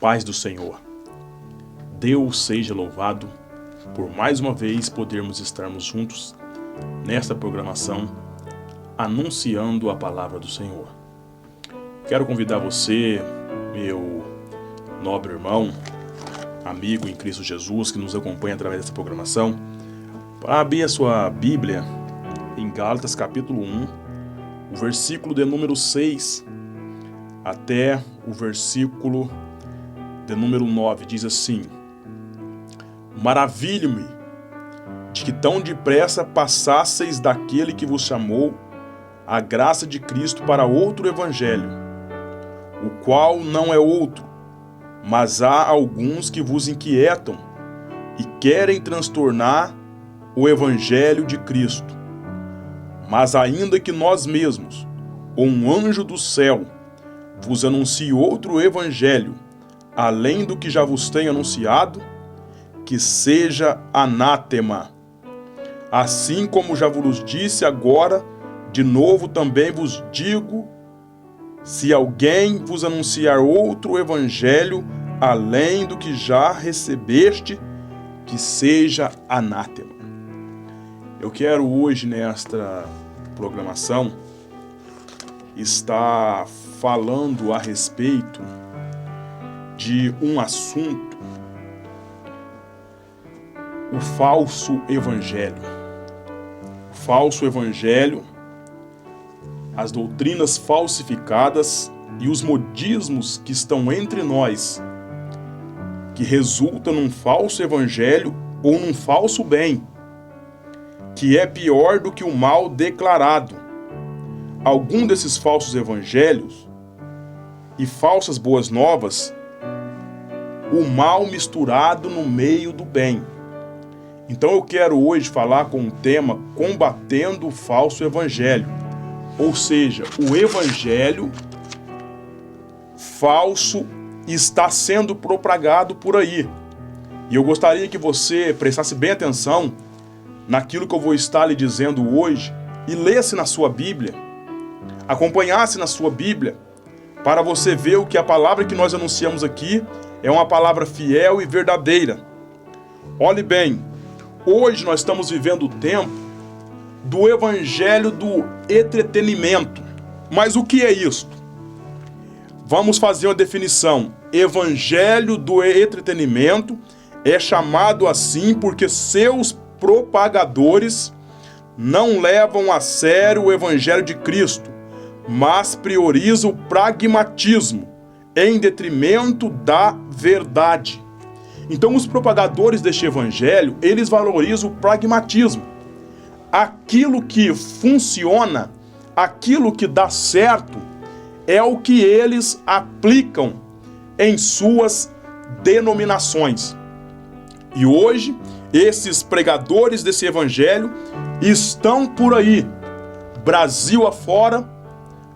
Paz do Senhor. Deus seja louvado por mais uma vez podermos estarmos juntos nesta programação anunciando a palavra do Senhor. Quero convidar você, meu nobre irmão, amigo em Cristo Jesus que nos acompanha através dessa programação, para abrir a sua Bíblia em Gálatas capítulo 1, o versículo de número 6 até o versículo de número 9, diz assim: Maravilho-me de que tão depressa passasseis daquele que vos chamou a graça de Cristo para outro evangelho, o qual não é outro, mas há alguns que vos inquietam e querem transtornar o evangelho de Cristo. Mas ainda que nós mesmos, ou um anjo do céu, vos anuncie outro evangelho, além do que já vos tenho anunciado, que seja anátema. Assim como já vos disse agora, de novo também vos digo, se alguém vos anunciar outro evangelho, além do que já recebeste, que seja anátema. Eu quero hoje, nesta programação, estar falando a respeito de um assunto, o falso evangelho. O falso evangelho, as doutrinas falsificadas e os modismos que estão entre nós, que resultam num falso evangelho ou num falso bem, que é pior do que o mal declarado. Algum desses falsos evangelhos e falsas boas novas, o mal misturado no meio do bem. Então eu quero hoje falar com o tema combatendo o falso evangelho, ou seja, o evangelho falso está sendo propagado por aí. E eu gostaria que você prestasse bem atenção naquilo que eu vou estar lhe dizendo hoje e lesse na sua Bíblia, acompanhasse na sua Bíblia, para você ver o que a palavra que nós anunciamos aqui é uma palavra fiel e verdadeira. Olhe bem, hoje nós estamos vivendo o tempo do evangelho do entretenimento. Mas o que é isto? Vamos fazer uma definição. Evangelho do entretenimento é chamado assim porque seus propagadores não levam a sério o evangelho de Cristo, mas priorizam o pragmatismo em detrimento da verdade. Então, os propagadores deste evangelho, eles valorizam o pragmatismo. Aquilo que funciona, aquilo que dá certo, é o que eles aplicam em suas denominações. E hoje, esses pregadores desse evangelho estão por aí, Brasil afora,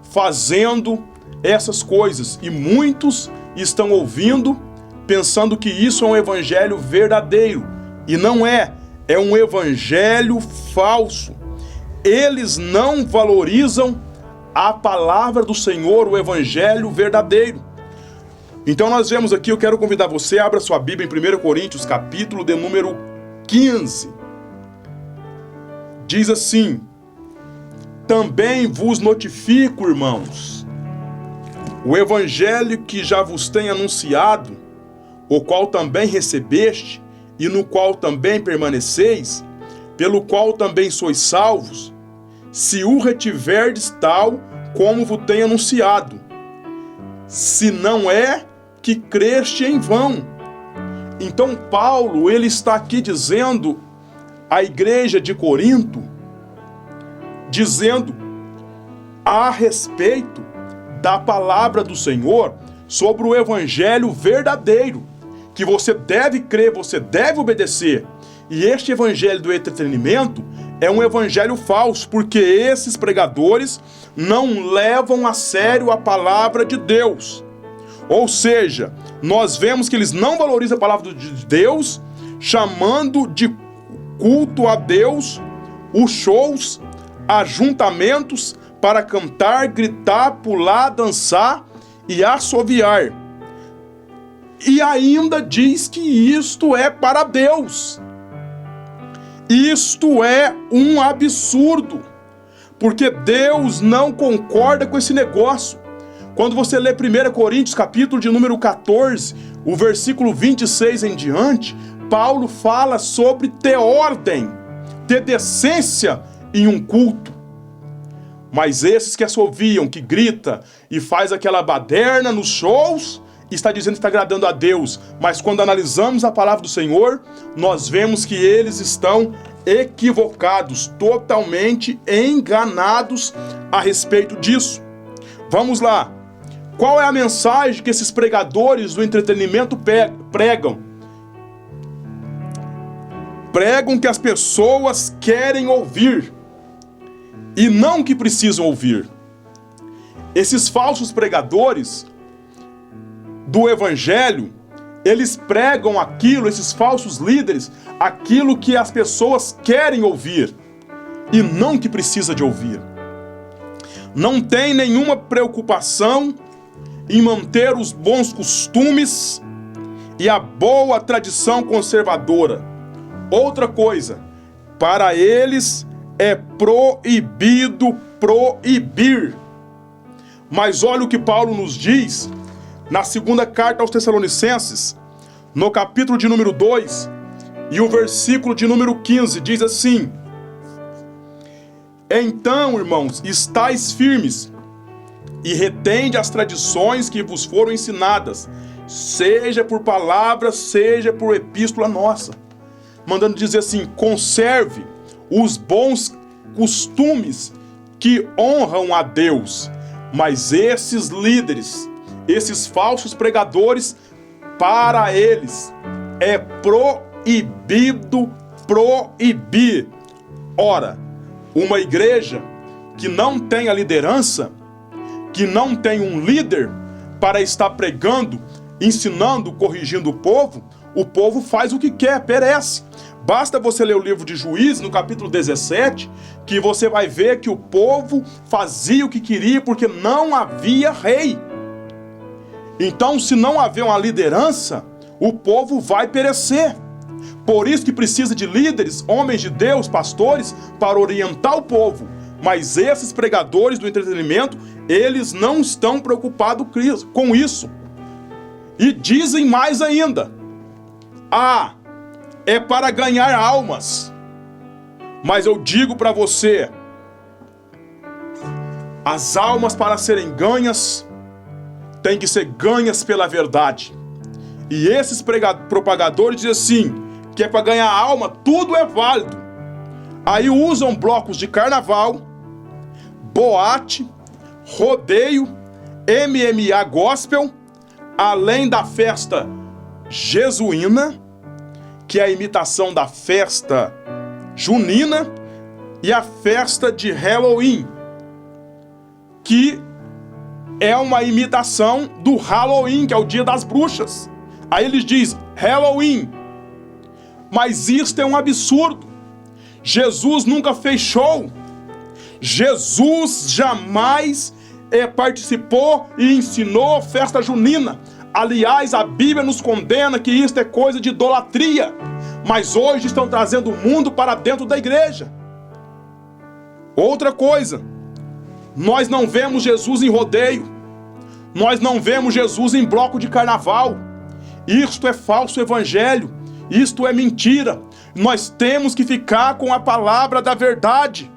fazendo essas coisas. E muitos estão ouvindo, pensando que isso é um evangelho verdadeiro. E não é. É um evangelho falso. Eles não valorizam a palavra do Senhor, o evangelho verdadeiro. Então nós vemos aqui, eu quero convidar você, abra sua Bíblia em 1 Coríntios, capítulo de número 15. Diz assim: Também vos notifico, irmãos, o evangelho que já vos tenho anunciado, o qual também recebeste, e no qual também permaneceis, pelo qual também sois salvos, se o retiverdes tal como vos tenho anunciado, se não é que creste em vão. Então Paulo, ele está aqui dizendo à igreja de Corinto, dizendo a respeito da palavra do Senhor sobre o evangelho verdadeiro, que você deve crer, você deve obedecer. E este evangelho do entretenimento é um evangelho falso, porque esses pregadores não levam a sério a palavra de Deus. Ou seja, nós vemos que eles não valorizam a palavra de Deus, chamando de culto a Deus os shows, ajuntamentos para cantar, gritar, pular, dançar e assoviar. e ainda diz que isto é para Deus. Isto é um absurdo, porque Deus não concorda com esse negócio. Quando você lê 1 Coríntios, capítulo de número 14, o versículo 26 em diante, Paulo fala sobre ter ordem, ter decência em um culto. Mas esses que assoviam, que grita e faz aquela baderna nos shows, está dizendo que está agradando a Deus. Mas quando analisamos a palavra do Senhor, nós vemos que eles estão equivocados, totalmente enganados a respeito disso. Vamos lá. Qual é a mensagem que esses pregadores do entretenimento pregam? Pregam que as pessoas querem ouvir e não que precisam ouvir. Esses falsos pregadores do evangelho, eles pregam aquilo, esses falsos líderes, aquilo que as pessoas querem ouvir e não que precisa de ouvir. Não tem nenhuma preocupação em manter os bons costumes e a boa tradição conservadora. Outra coisa, para eles é proibido proibir. Mas olha o que Paulo nos diz na segunda carta aos Tessalonicenses, no capítulo de número 2, e o versículo de número 15, diz assim: então, irmãos, estais firmes e retende as tradições que vos foram ensinadas, seja por palavra, seja por epístola nossa. Mandando dizer assim, conserve os bons costumes que honram a Deus. Mas esses líderes, esses falsos pregadores, para eles é proibido proibir. Ora, uma igreja que não tem a liderança, que não tem um líder para estar pregando, ensinando, corrigindo o povo faz o que quer, perece. Basta você ler o livro de Juízes, no capítulo 17, que você vai ver que o povo fazia o que queria porque não havia rei. Então, se não haver uma liderança, o povo vai perecer. Por isso que precisa de líderes, homens de Deus, pastores, para orientar o povo. Mas esses pregadores do entretenimento, eles não estão preocupados com isso. E dizem mais ainda: é para ganhar almas. Mas eu digo para você, as almas para serem ganhas, têm que ser ganhas pela verdade. E esses propagadores dizem assim, que é para ganhar alma, tudo é válido. Aí usam blocos de carnaval, boate, rodeio, MMA gospel, além da festa jesuína, que é a imitação da festa junina, e a festa de Halloween, que é uma imitação do Halloween, que é o dia das bruxas. Aí eles dizem Halloween, mas isto é um absurdo. Jesus nunca fez show. Jesus jamais participou e ensinou festa junina. Aliás, a Bíblia nos condena que isto é coisa de idolatria. Mas hoje estão trazendo o mundo para dentro da igreja. Outra coisa, nós não vemos Jesus em rodeio. Nós não vemos Jesus em bloco de carnaval. Isto é falso evangelho. Isto é mentira. Nós temos que ficar com a palavra da verdade.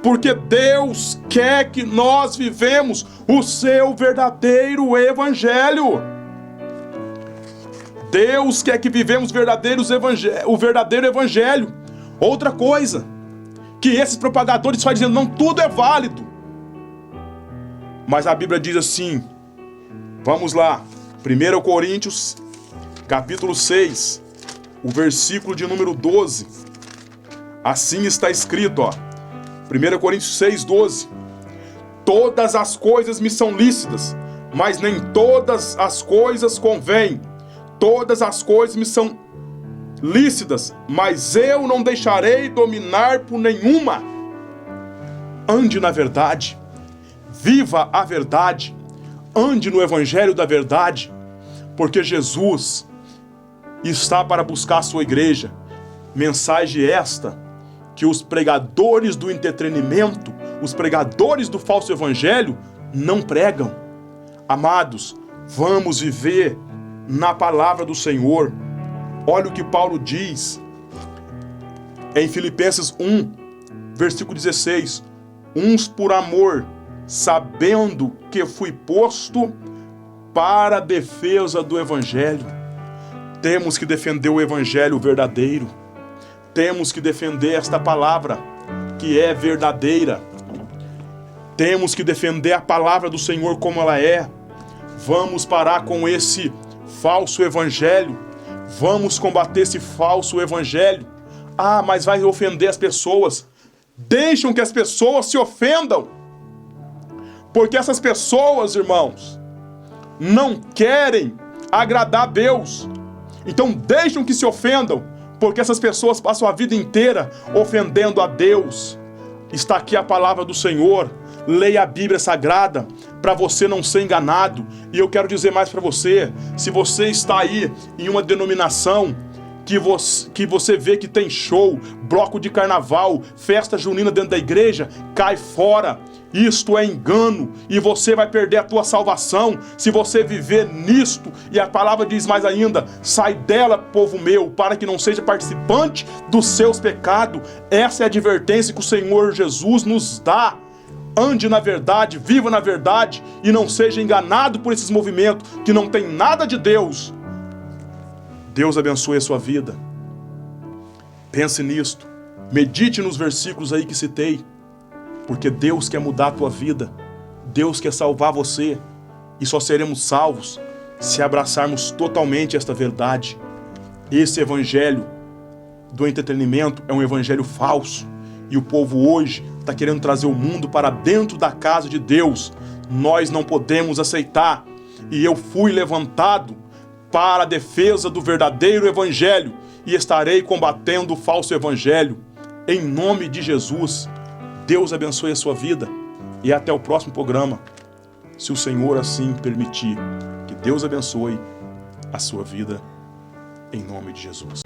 Porque Deus quer que nós vivemos o seu verdadeiro evangelho. Deus quer que vivemos o verdadeiro evangelho. Outra coisa, que esses propagadores estão dizendo, não, tudo é válido. Mas a Bíblia diz assim, vamos lá, 1 Coríntios, capítulo 6, o versículo de número 12. Assim está escrito, 1 Coríntios 6, 12. Todas as coisas me são lícitas, mas nem todas as coisas convêm. Todas as coisas me são lícitas, mas eu não deixarei dominar por nenhuma. Ande na verdade, viva a verdade, ande no evangelho da verdade, porque Jesus está para buscar a sua igreja. Mensagem esta que os pregadores do entretenimento, os pregadores do falso evangelho, não pregam. Amados, vamos viver na palavra do Senhor. Olha o que Paulo diz em Filipenses 1, versículo 16. Uns por amor, sabendo que fui posto para a defesa do evangelho. Temos que defender o evangelho verdadeiro. Temos que defender esta palavra que é verdadeira. Temos que defender a palavra do Senhor como ela é. Vamos parar com esse falso evangelho. Vamos combater esse falso evangelho. Ah, mas vai ofender as pessoas. Deixam que as pessoas se ofendam. Porque essas pessoas, irmãos, não querem agradar a Deus. Então deixam que se ofendam, porque essas pessoas passam a vida inteira ofendendo a Deus. Está aqui a palavra do Senhor. Leia a Bíblia Sagrada para você não ser enganado. E eu quero dizer mais para você: se você está aí em uma denominação que você vê que tem show, bloco de carnaval, festa junina dentro da igreja, cai fora. Isto é engano e você vai perder a tua salvação se você viver nisto. E a palavra diz mais ainda: sai dela, povo meu, para que não seja participante dos seus pecados. Essa é a advertência que o Senhor Jesus nos dá. Ande na verdade, viva na verdade e não seja enganado por esses movimentos que não tem nada de Deus. Deus abençoe a sua vida. Pense nisto. Medite nos versículos aí que citei. Porque Deus quer mudar a tua vida. Deus quer salvar você. E só seremos salvos se abraçarmos totalmente esta verdade. Esse evangelho do entretenimento é um evangelho falso. E o povo hoje está querendo trazer o mundo para dentro da casa de Deus. Nós não podemos aceitar. E eu fui levantado para a defesa do verdadeiro evangelho e estarei combatendo o falso evangelho. Em nome de Jesus, Deus abençoe a sua vida e até o próximo programa, se o Senhor assim permitir. Que Deus abençoe a sua vida, em nome de Jesus.